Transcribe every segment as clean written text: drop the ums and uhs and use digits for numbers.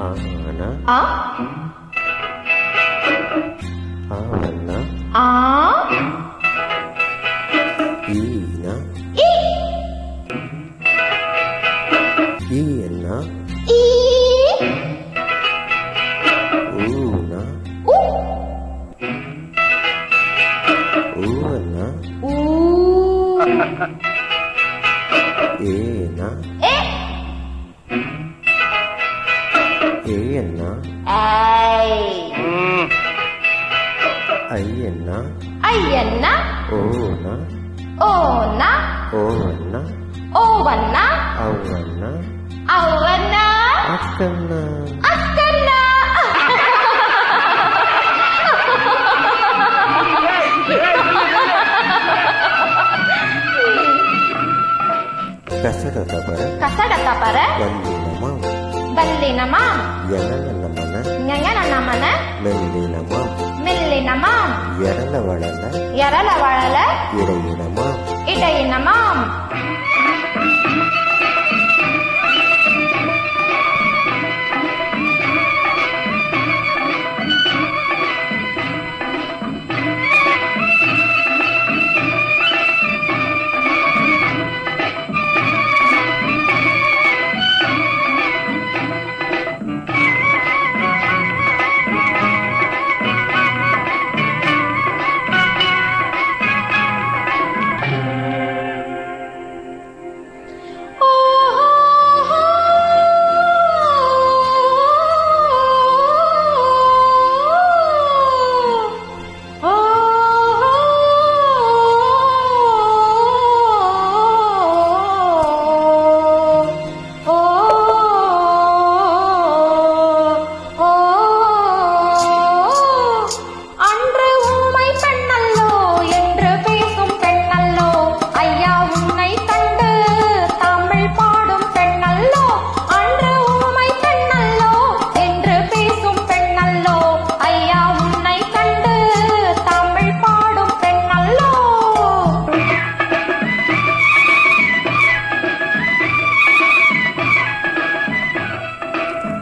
ஆனா ஆ ஆவண்ணா ஆ ஈனா இ ஈயண்ணா ஈ ஊனா உ ஊவண்ணா ஊ ஏனா ஏ ஏயண்ணா ஐ ஐயண்ணா ஐயನ್ನ ஓனா ಓನ ஓவண்ணா ಓವನ್ನ ಅವ್ವண்ணா ಅವ್ವನ್ನ அக்கண்ணா ಅಕ್ಕನ್ನ ಕಸಡದಬರ ಕಸಡತಪರ ವಲ್ಲಿನಮ ಬಲ್ಲಿನಮ ಎಳನಮನ ஞங்கனமன மெல்லினಮ மெல்லினಮ எரளவளல ಎರಲವಳಲ இடையினம ಇಡೆಯಿನಮ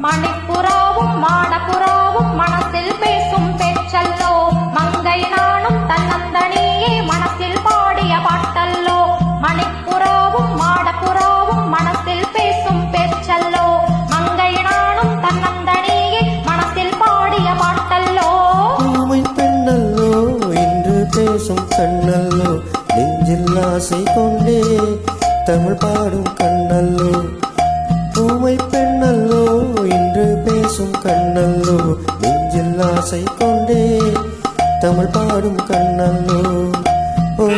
மணிப்புறாவும் மாடப்புறாவும் மனசில் பேசும் பேச்சல்லோ மங்கை நானும் தன்னந்தனியே மனசில் பாடிய பாட்டல்லோ மணிப்புறாவும் மாடப்புறாவும் மனசில் பேசும் பேச்சல்லோ மங்கை நானும் தன்னந்தனியே மனசில் பாடிய பாட்டல்லோ ஊமை பெண்ணல்லோ என்று பேசும் கண்ணல்லோ நெஞ்சில் ஆசை கொண்டே தமிழ் பாடும் கண்ணல்லோ ஊமை பெண்ணல்லோ என்று பேசும் கண்ணல்லோ நெஞ்சில் ஆசை கொண்டே தமிழ் பாடும் கண்ணல்லோ ஓ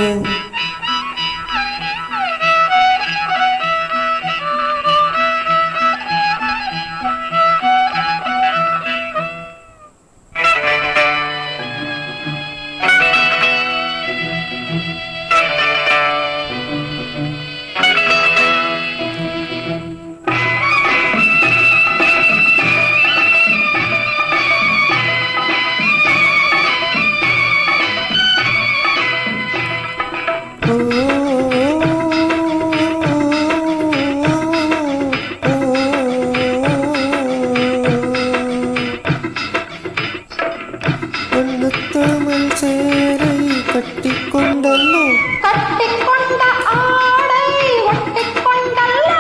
தமிழ் சேரை கட்டிக்கொண்டல்லோ கட்டிக்கொண்ட ஆடை ஒட்டிக்கொண்டல்லோ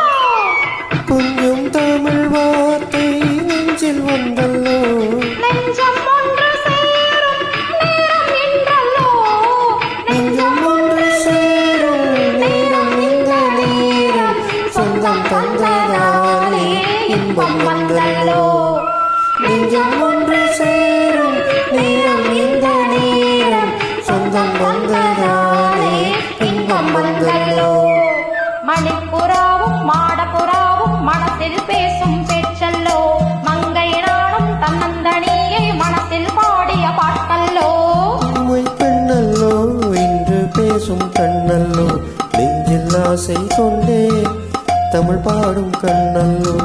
கொஞ்சம் தமிழ் வார்த்தை நெஞ்சில் வந்தல்லோ நெஞ்சம் ஒன்று சேரும் நேரம் என்றல்லோ நெஞ்சம் ஒன்று சேரும் நேரம் இந்த நேரம் சொந்தம் தந்ததாலே இன்பம் வந்தல்லோ நெஞ்சம் ஒன்று சேரும் நேரம் இந்த நேரம் சொந்தம் வந்ததாலே இன்பம் வந்தல்லோ மணிப்புறாவும் மாடப்புறாவும் மனசில் பேசும் பேச்சல்லோ மங்கை நானும் தன்னந்தனியே மனசில் பாடிய பாட்டல்லோ ஊமை பெண்ணல்லோ என்று பேசும் கண்ணல்லோ நெஞ்சில் ஆசை கொண்டே தமிழ் பாடும் கண்ணல்லோ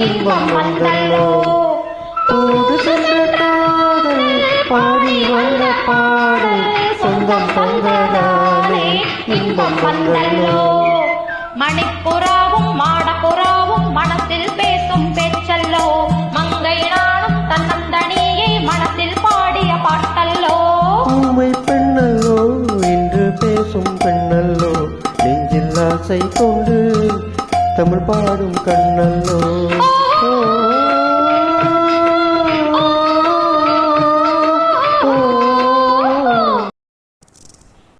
இன்பம் வந்தல்லோ தூது சென்ற காதல் பாடி வந்த பாடல் சொந்தம் தந்ததாலே இன்பம் வந்தல்லோ மணிப்புறாவும் மாடப்புறாவும் மனத்தில் பேசும் பேச்சல்லோ மங்கை நானும் தன்னந்தனியை மனத்தில் பாடிய பாட்டல்லோ ஊமை பெண்ணல்லோ இன்று பேசும் பெண்ணல்லோ நெஞ்சில் ஆசை கொண்டு தமிழ் பாடும் கண்ணல்லோ